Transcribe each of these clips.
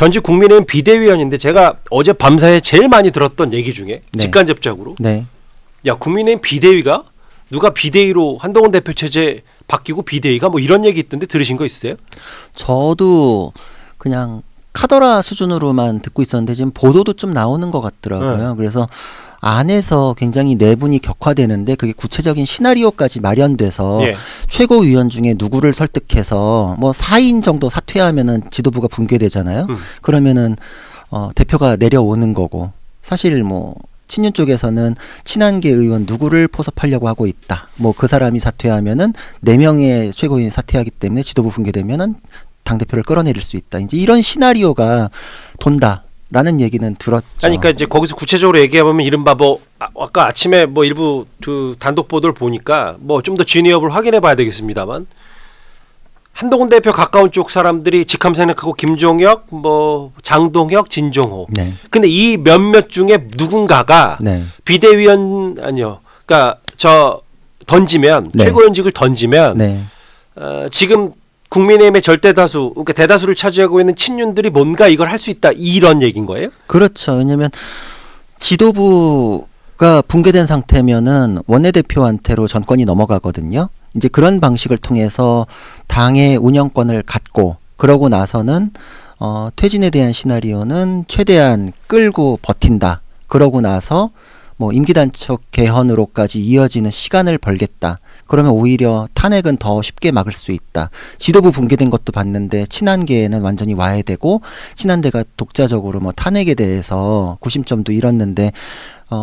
전직 국민의힘 비대위원인데 제가 어제 밤사이에 제일 많이 들었던 얘기 중에 네. 직간접적으로 네. 야 국민의힘 비대위가 누가 비대위로 한동훈 대표 체제 바뀌고 비대위가 뭐 이런 얘기 있던데 들으신 거 있어요? 저도 그냥 카더라 수준으로만 듣고 있었는데 지금 보도도 좀 나오는 것 같더라고요. 그래서 안에서 굉장히 내분이 격화되는데 그게 구체적인 시나리오까지 마련돼서 예. 최고위원 중에 누구를 설득해서 뭐 4인 정도 사퇴하면은 지도부가 붕괴되잖아요. 그러면은 대표가 내려오는 거고 사실 뭐 친윤 쪽에서는 친한계 의원 누구를 포섭하려고 하고 있다. 뭐 그 사람이 사퇴하면은 4명의 최고위원이 사퇴하기 때문에 지도부 붕괴되면은 당대표를 끌어내릴 수 있다. 이제 이런 시나리오가 돈다라는 얘기는 들었죠. 그러니까 이제 거기서 구체적으로 얘기해보면 이른바 뭐 아까 아침에 뭐 일부 그 단독 보도를 보니까 뭐 좀 더 진위업을 확인해봐야 되겠습니다만 한동훈 대표 가까운 쪽 사람들이 직함 생략하고 김종혁, 뭐 장동혁, 진종호. 네. 근데 이 몇몇 중에 누군가가 네. 비대위원 아니요. 그러니까 저 던지면 네. 최고위원직을 던지면 네. 지금 국민의힘의 절대 다수, 그러니까 대다수를 차지하고 있는 친윤들이 뭔가 이걸 할 수 있다 이런 얘기인 거예요? 그렇죠. 왜냐하면 지도부가 붕괴된 상태면은 원내대표한테로 전권이 넘어가거든요. 이제 그런 방식을 통해서 당의 운영권을 갖고 그러고 나서는 퇴진에 대한 시나리오는 최대한 끌고 버틴다. 그러고 나서 뭐 임기단축 개헌으로까지 이어지는 시간을 벌겠다. 그러면 오히려 탄핵은 더 쉽게 막을 수 있다. 지도부 붕괴된 것도 봤는데 친한계는 완전히 와해되고 친한계가 독자적으로 뭐 탄핵에 대해서 구심점도 잃었는데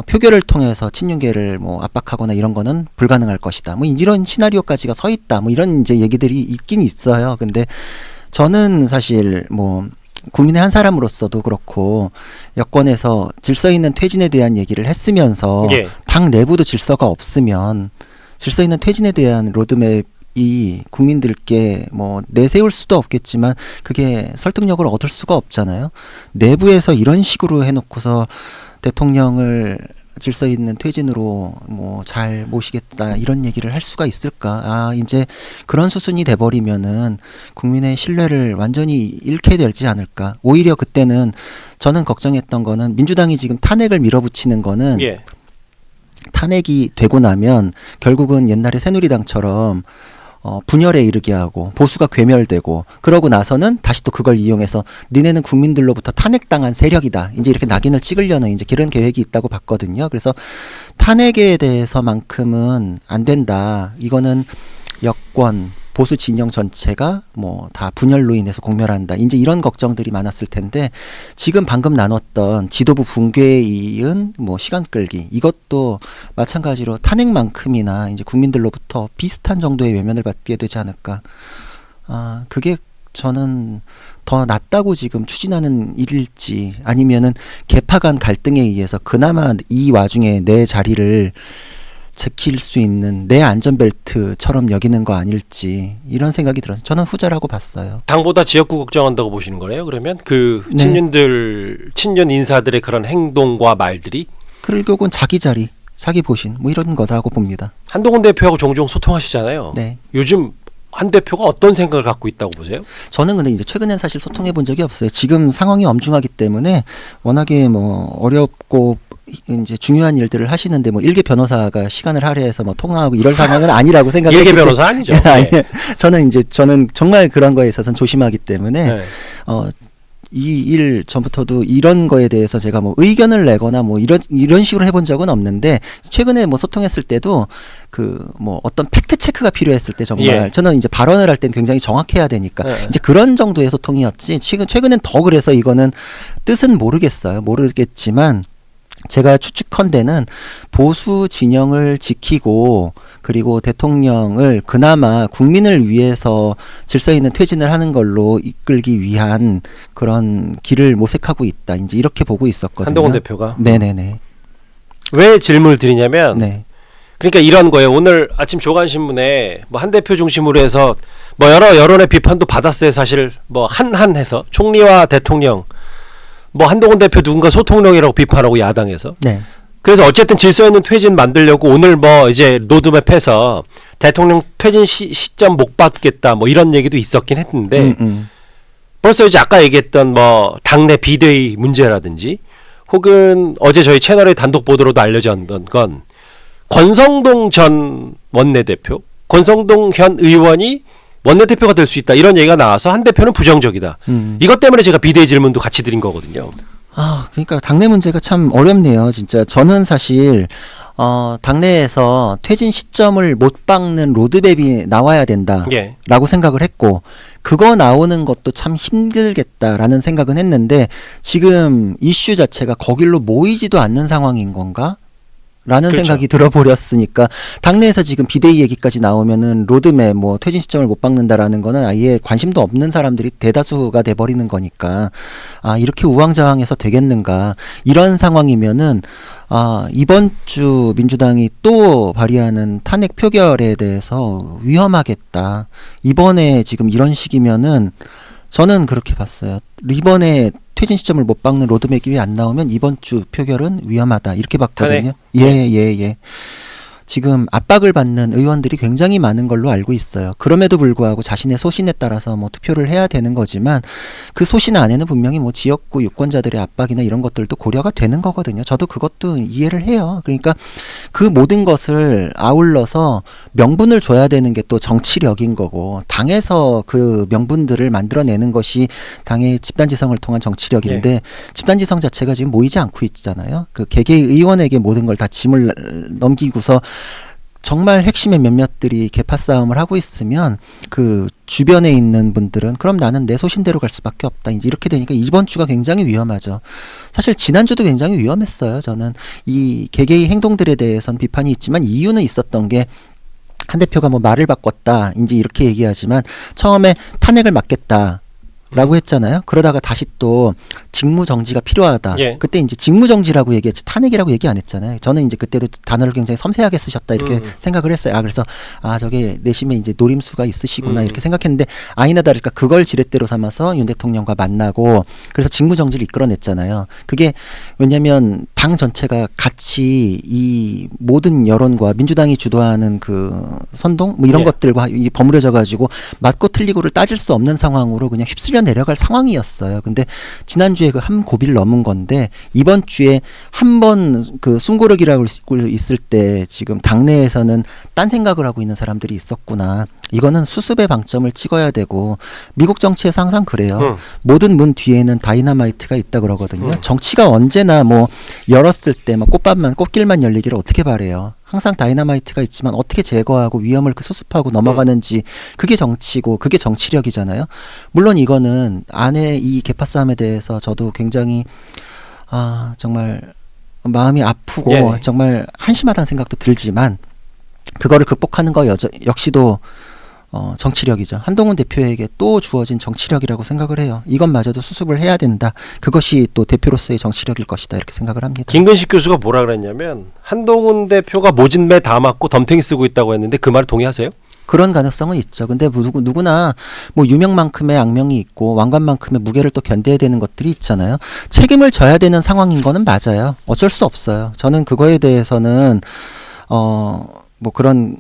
표결을 통해서 친윤계를 뭐 압박하거나 이런 거는 불가능할 것이다. 뭐 이런 시나리오까지가 서 있다. 뭐 이런 이제 얘기들이 있긴 있어요. 근데 저는 사실 뭐 국민의 한 사람으로서도 그렇고 여권에서 질서 있는 퇴진에 대한 얘기를 했으면서 예. 당 내부도 질서가 없으면 질서 있는 퇴진에 대한 로드맵이 국민들께 뭐 내세울 수도 없겠지만 그게 설득력을 얻을 수가 없잖아요. 내부에서 이런 식으로 해놓고서 대통령을 질서 있는 퇴진으로 뭐 잘 모시겠다 이런 얘기를 할 수가 있을까? 아 이제 그런 수순이 돼버리면은 국민의 신뢰를 완전히 잃게 되지 않을까? 오히려 그때는 저는 걱정했던 거는 민주당이 지금 탄핵을 밀어붙이는 거는 예. 탄핵이 되고 나면 결국은 옛날에 새누리당처럼 분열에 이르게 하고 보수가 괴멸되고 그러고 나서는 다시 또 그걸 이용해서 니네는 국민들로부터 탄핵당한 세력이다. 이제 이렇게 낙인을 찍으려는 이제 그런 계획이 있다고 봤거든요. 그래서 탄핵에 대해서만큼은 안 된다. 이거는 여권 보수 진영 전체가 뭐 다 분열로 인해서 공멸한다. 이제 이런 걱정들이 많았을 텐데 지금 방금 나눴던 지도부 붕괴이은 뭐 시간 끌기 이것도 마찬가지로 탄핵만큼이나 이제 국민들로부터 비슷한 정도의 외면을 받게 되지 않을까. 아 그게 저는 더 낫다고 지금 추진하는 일일지 아니면은 계파 간 갈등에 의해서 그나마 이 와중에 내 자리를 지킬 수 있는 내 안전벨트처럼 여기는 거 아닐지 이런 생각이 들어서 저는 후자라고 봤어요. 당보다 지역구 걱정한다고 보시는 거네요. 그러면 그 네. 친윤 인사들의 그런 행동과 말들이 결국은 자기 자리, 자기 보신 뭐 이런 거라고 봅니다. 한동훈 대표하고 종종 소통하시잖아요. 네. 요즘 한 대표가 어떤 생각을 갖고 있다고 보세요? 저는 근데 이제 최근엔 사실 소통해 본 적이 없어요. 지금 상황이 엄중하기 때문에 워낙에 뭐 어렵고 이제 중요한 일들을 하시는데 뭐 일개 변호사가 시간을 할애해서 뭐 통화하고 이럴 상황은 아니라고 생각해요. 일개 변호사 아니죠? 아니, 네. 저는 정말 그런 거에 있어서는 조심하기 때문에 네. 이 일 전부터도 이런 거에 대해서 제가 뭐 의견을 내거나 뭐 이런 식으로 해본 적은 없는데 최근에 뭐 소통했을 때도 그 뭐 어떤 팩트 체크가 필요했을 때 정말 예. 저는 이제 발언을 할 땐 굉장히 정확해야 되니까 네. 이제 그런 정도의 소통이었지 최근엔 더 그래서 이거는 뜻은 모르겠지만 제가 추측컨대는 보수 진영을 지키고 그리고 대통령을 그나마 국민을 위해서 질서 있는 퇴진을 하는 걸로 이끌기 위한 그런 길을 모색하고 있다. 이제 이렇게 보고 있었거든요. 한동훈 대표가. 네네네. 왜 질문을 드리냐면 네. 그러니까 이런 거예요. 오늘 아침 조간신문에 뭐 한 대표 중심으로 해서 뭐 여러 여론의 비판도 받았어요. 사실 뭐 한해서 총리와 대통령 뭐 한동훈 대표 누군가 소통령이라고 비판하고 야당에서. 네. 그래서 어쨌든 질서 있는 퇴진 만들려고 오늘 뭐 이제 로드맵해서 대통령 퇴진 시점 못 받겠다 뭐 이런 얘기도 있었긴 했는데 벌써 이제 아까 얘기했던 뭐 당내 비대위 문제라든지 혹은 어제 저희 채널의 단독 보도로도 알려졌던 건 권성동 전 원내대표, 권성동 현 의원이 원내대표가 될 수 있다 이런 얘기가 나와서 한 대표는 부정적이다. 이것 때문에 제가 비대위 질문도 같이 드린 거거든요. 그러니까 당내 문제가 참 어렵네요. 진짜 저는 사실 당내에서 퇴진 시점을 못 박는 로드맵이 나와야 된다라고 예. 생각을 했고 그거 나오는 것도 참 힘들겠다라는 생각은 했는데 지금 이슈 자체가 거길로 모이지도 않는 상황인 건가? 라는 그렇죠. 생각이 들어버렸으니까 당내에서 지금 비대위 얘기까지 나오면은 로드맵 뭐 퇴진 시점을 못 박는다라는 거는 아예 관심도 없는 사람들이 대다수가 돼버리는 거니까 이렇게 우왕좌왕해서 되겠는가 이런 상황이면은 이번 주 민주당이 또 발의하는 탄핵 표결에 대해서 위험하겠다. 이번에 지금 이런 식이면은 저는 그렇게 봤어요. 이번에 퇴진 시점을 못 박는 로드맵이 안 나오면 이번 주 표결은 위험하다 이렇게 봤거든요. 예. 지금 압박을 받는 의원들이 굉장히 많은 걸로 알고 있어요. 그럼에도 불구하고 자신의 소신에 따라서 뭐 투표를 해야 되는 거지만 그 소신 안에는 분명히 뭐 지역구 유권자들의 압박이나 이런 것들도 고려가 되는 거거든요. 저도 그것도 이해를 해요. 그러니까 그 모든 것을 아울러서 명분을 줘야 되는 게 또 정치력인 거고 당에서 그 명분들을 만들어내는 것이 당의 집단지성을 통한 정치력인데 네. 집단지성 자체가 지금 모이지 않고 있잖아요. 그 개개의 의원에게 모든 걸 다 짐을 넘기고서 정말 핵심의 몇몇들이 개파 싸움을 하고 있으면 그 주변에 있는 분들은 그럼 나는 내 소신대로 갈 수밖에 없다. 이제 이렇게 되니까 이번 주가 굉장히 위험하죠. 사실 지난주도 굉장히 위험했어요. 저는 이 개개의 행동들에 대해서는 비판이 있지만 이유는 있었던 게 한 대표가 뭐 말을 바꿨다. 이제 이렇게 얘기하지만 처음에 탄핵을 막겠다. 라고 했잖아요. 그러다가 다시 또 직무정지가 필요하다. 예. 그때 이제 직무정지라고 얘기했지 탄핵이라고 얘기 안 했잖아요. 저는 이제 그때도 단어를 굉장히 섬세하게 쓰셨다 이렇게 생각을 했어요. 그래서 저게 내심에 이제 노림수가 있으시구나 이렇게 생각했는데 아니나 다를까 그걸 지렛대로 삼아서 윤 대통령과 만나고 그래서 직무정지를 이끌어냈잖아요. 그게 왜냐하면 당 전체가 같이 이 모든 여론과 민주당이 주도하는 그 선동 뭐 이런 예. 것들과 버무려져 가지고 맞고 틀리고를 따질 수 없는 상황으로 그냥 휩쓸려 내려갈 상황이었어요. 근데 지난주에 그 한 고비를 넘은 건데 이번 주에 한 번 그 숨고르기라고 있을 때 지금 당내에서는 딴 생각을 하고 있는 사람들이 있었구나. 이거는 수습의 방점을 찍어야 되고 미국 정치에서 항상 그래요. 모든 문 뒤에는 다이너마이트가 있다 그러거든요. 정치가 언제나 뭐 열었을 때 막 꽃길만 열리기를 어떻게 바래요. 항상 다이너마이트가 있지만 어떻게 제거하고 위험을 수습하고 넘어가는지 그게 정치고 그게 정치력이잖아요. 물론 이거는 안에 이 개파 싸움에 대해서 저도 굉장히 정말 마음이 아프고 예. 정말 한심하다는 생각도 들지만 그거를 극복하는 거 역시도 정치력이죠. 한동훈 대표에게 또 주어진 정치력이라고 생각을 해요. 이것마저도 수습을 해야 된다. 그것이 또 대표로서의 정치력일 것이다. 이렇게 생각을 합니다. 김근식 교수가 뭐라 그랬냐면 한동훈 대표가 모진배 다 맞고 덤탱이 쓰고 있다고 했는데 그 말 동의하세요? 그런 가능성은 있죠. 근데 누구나 뭐 유명만큼의 악명이 있고 왕관만큼의 무게를 또 견뎌야 되는 것들이 있잖아요. 책임을 져야 되는 상황인 거는 맞아요. 어쩔 수 없어요. 저는 그거에 대해서는 뭐 그런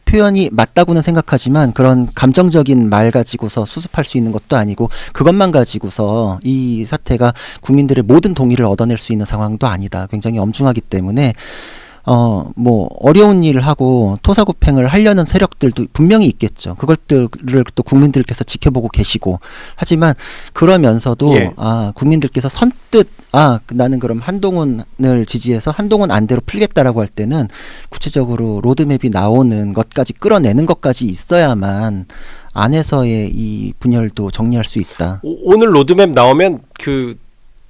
표현이 맞다고는 생각하지만 그런 감정적인 말 가지고서 수습할 수 있는 것도 아니고 그것만 가지고서 이 사태가 국민들의 모든 동의를 얻어낼 수 있는 상황도 아니다. 굉장히 엄중하기 때문에 뭐 어려운 일을 하고 토사구팽을 하려는 세력들도 분명히 있겠죠. 그것들을 또 국민들께서 지켜보고 계시고 하지만 그러면서도 예. 국민들께서 선뜻 나는 그럼 한동훈을 지지해서 한동훈 안대로 풀겠다라고 할 때는 구체적으로 로드맵이 나오는 것까지 끌어내는 것까지 있어야만 안에서의 이 분열도 정리할 수 있다. 오늘 로드맵 나오면 그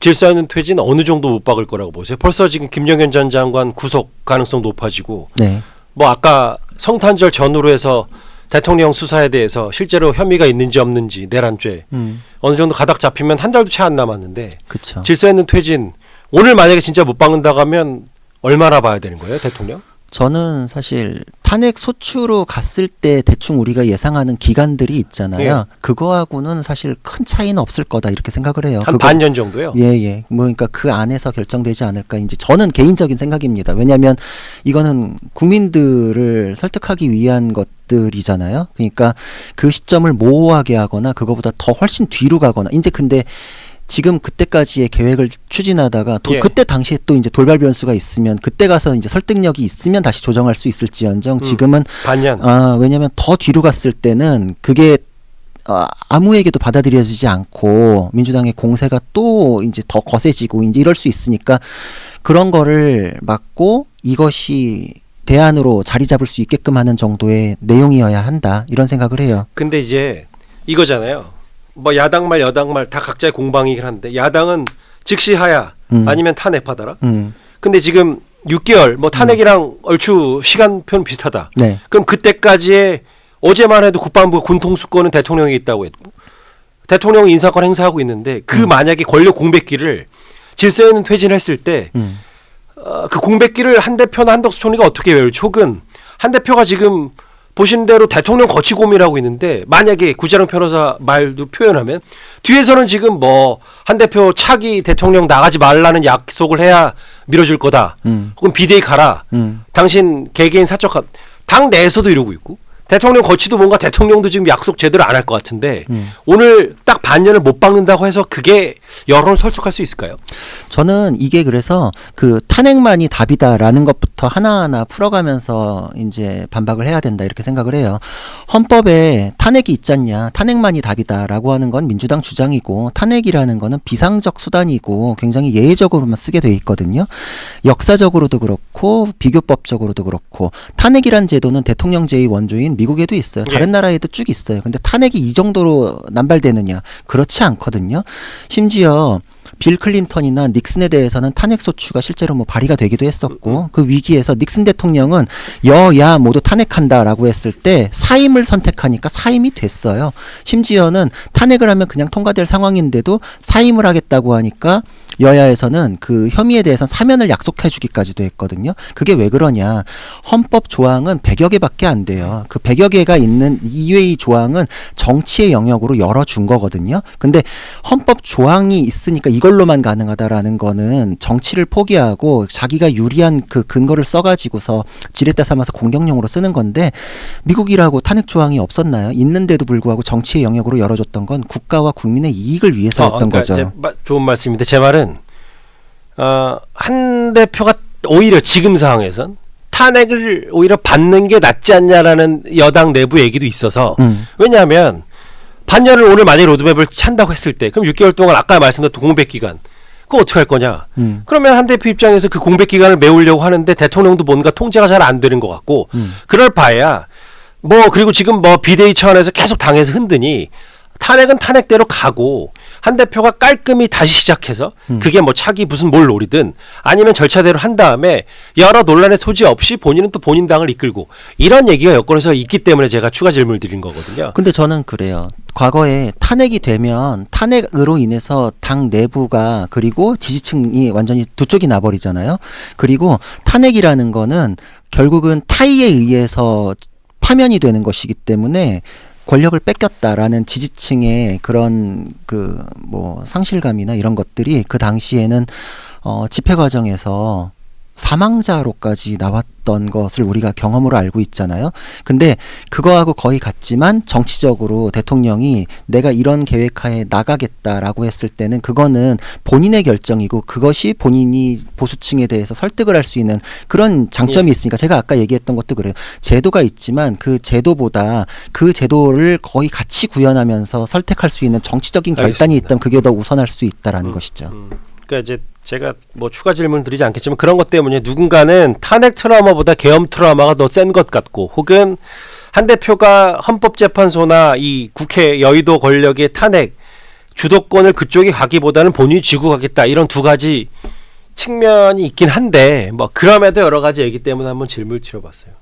질서 있는 퇴진 어느 정도 못 박을 거라고 보세요? 벌써 지금 김영현 전 장관 구속 가능성 높아지고 네. 뭐 아까 성탄절 전후로 해서 대통령 수사에 대해서 실제로 혐의가 있는지 없는지 내란죄 어느 정도 가닥 잡히면 한 달도 채 안 남았는데 그렇죠. 질서 있는 퇴진 오늘 만약에 진짜 못 박는다고 하면 얼마나 봐야 되는 거예요, 대통령? 저는 사실 탄핵 소추로 갔을 때 대충 우리가 예상하는 기간들이 있잖아요. 그거하고는 사실 큰 차이는 없을 거다 이렇게 생각을 해요. 한 반년 정도요? 예. 뭐 그러니까 그 안에서 결정되지 않을까 이제 저는 개인적인 생각입니다. 왜냐하면 이거는 국민들을 설득하기 위한 것들이잖아요. 그러니까 그 시점을 모호하게 하거나 그거보다 더 훨씬 뒤로 가거나 이제 근데 지금 그때까지의 계획을 추진하다가 그때 당시에 또 이제 돌발 변수가 있으면 그때 가서 이제 설득력이 있으면 다시 조정할 수 있을지언정 지금은 반년. 왜냐하면 더 뒤로 갔을 때는 그게 아무에게도 받아들여지지 않고 민주당의 공세가 또 이제 더 거세지고 이제 이럴 수 있으니까 그런 거를 막고 이것이 대안으로 자리 잡을 수 있게끔 하는 정도의 내용이어야 한다 이런 생각을 해요. 근데 이제 이거잖아요. 뭐 야당 말 여당 말 다 각자의 공방이긴 한데 야당은 즉시 하야 아니면 탄핵 받아라. 근데 지금 6개월 뭐 탄핵이랑 얼추 시간표는 비슷하다. 네. 그럼 그때까지의 어제만 해도 국방부 군통수권은 대통령이 있다고 했고 대통령 인사권 행사하고 있는데 그 만약에 권력 공백기를 질서 있는 퇴진했을 때 그 공백기를 한 대표나 한덕수 총리가 어떻게 외울지 혹은 한 대표가 지금 보신 대로 대통령 거치 고민하고 있는데 만약에 구자룡 변호사 말도 표현하면 뒤에서는 지금 뭐 한 대표 차기 대통령 나가지 말라는 약속을 해야 밀어줄 거다. 혹은 비대위 가라. 당신 개개인 사적 당 내에서도 이러고 있고 대통령 거치도 뭔가 대통령도 지금 약속 제대로 안 할 것 같은데 오늘 딱 반년을 못 박는다고 해서 그게 여론을 설득할 수 있을까요? 저는 이게 그래서 그 탄핵만이 답이다라는 것부터 하나하나 풀어가면서 이제 반박을 해야 된다 이렇게 생각을 해요. 헌법에 탄핵이 있잖냐, 탄핵만이 답이다라고 하는 건 민주당 주장이고 탄핵이라는 거는 비상적 수단이고 굉장히 예외적으로만 쓰게 돼 있거든요. 역사적으로도 그렇고 비교법적으로도 그렇고 탄핵이란 제도는 대통령제의 원조인 미국에도 있어요. 다른 나라에도 쭉 있어요. 근데 탄핵이 이 정도로 남발되느냐? 그렇지 않거든요. 심지어 빌 클린턴이나 닉슨에 대해서는 탄핵 소추가 실제로 뭐 발의가 되기도 했었고 그 위기에서 닉슨 대통령은 여야 모두 탄핵한다라고 했을 때 사임을 선택하니까 사임이 됐어요. 심지어는 탄핵을 하면 그냥 통과될 상황인데도 사임을 하겠다고 하니까 여야에서는 그 혐의에 대해서 사면을 약속해 주기까지도 했거든요. 그게 왜 그러냐. 헌법 조항은 100여 개밖에 안 돼요. 그 100여 개가 있는 이외의 조항은 정치의 영역으로 열어준 거거든요. 근데 헌법 조항이 있으니까 이걸로만 가능하다라는 거는 정치를 포기하고 자기가 유리한 그 근거를 써가지고서 지렛대 삼아서 공격용으로 쓰는 건데 미국이라고 탄핵 조항이 없었나요? 있는데도 불구하고 정치의 영역으로 열어줬던 건 국가와 국민의 이익을 위해서였던 그러니까 거죠. 좋은 말씀인데 제 말은 한 대표가 오히려 지금 상황에선 탄핵을 오히려 받는 게 낫지 않냐라는 여당 내부 얘기도 있어서 왜냐하면 반년을 오늘 만약에 로드맵을 찬다고 했을 때 그럼 6개월 동안 아까 말씀드렸던 공백기간 그거 어떻게 할 거냐 그러면 한 대표 입장에서 그 공백기간을 메우려고 하는데 대통령도 뭔가 통제가 잘 안 되는 것 같고 그럴 바에야 뭐 그리고 지금 뭐 비대위 차원에서 계속 당에서 흔드니 탄핵은 탄핵대로 가고 한 대표가 깔끔히 다시 시작해서 그게 뭐 차기 무슨 뭘 노리든 아니면 절차대로 한 다음에 여러 논란의 소지 없이 본인은 또 본인 당을 이끌고 이런 얘기가 여권에서 있기 때문에 제가 추가 질문을 드린 거거든요. 근데 저는 그래요. 과거에 탄핵이 되면 탄핵으로 인해서 당 내부가 그리고 지지층이 완전히 두 쪽이 나버리잖아요. 그리고 탄핵이라는 거는 결국은 타의에 의해서 파면이 되는 것이기 때문에 권력을 뺏겼다라는 지지층의 그런 그 뭐 상실감이나 이런 것들이 그 당시에는 집회 과정에서 사망자로까지 나왔던 것을 우리가 경험으로 알고 있잖아요. 근데 그거하고 거의 같지만 정치적으로 대통령이 내가 이런 계획하에 나가겠다라고 했을 때는 그거는 본인의 결정이고 그것이 본인이 보수층에 대해서 설득을 할 수 있는 그런 장점이 있으니까 제가 아까 얘기했던 것도 그래요. 제도가 있지만 그 제도보다 그 제도를 거의 같이 구현하면서 설득할 수 있는 정치적인 결단이 알겠습니다. 있다면 그게 더 우선할 수 있다라는 것이죠. 그러니까 이제 제가 뭐 추가 질문 드리지 않겠지만 그런 것 때문에 누군가는 탄핵 트라우마보다 계엄 트라우마가 더 센 것 같고 혹은 한 대표가 헌법재판소나 이 국회 여의도 권력의 탄핵 주도권을 그쪽이 가기보다는 본인이 쥐고 가겠다 이런 두 가지 측면이 있긴 한데 뭐 그럼에도 여러 가지 얘기 때문에 한번 질문을 드려봤어요.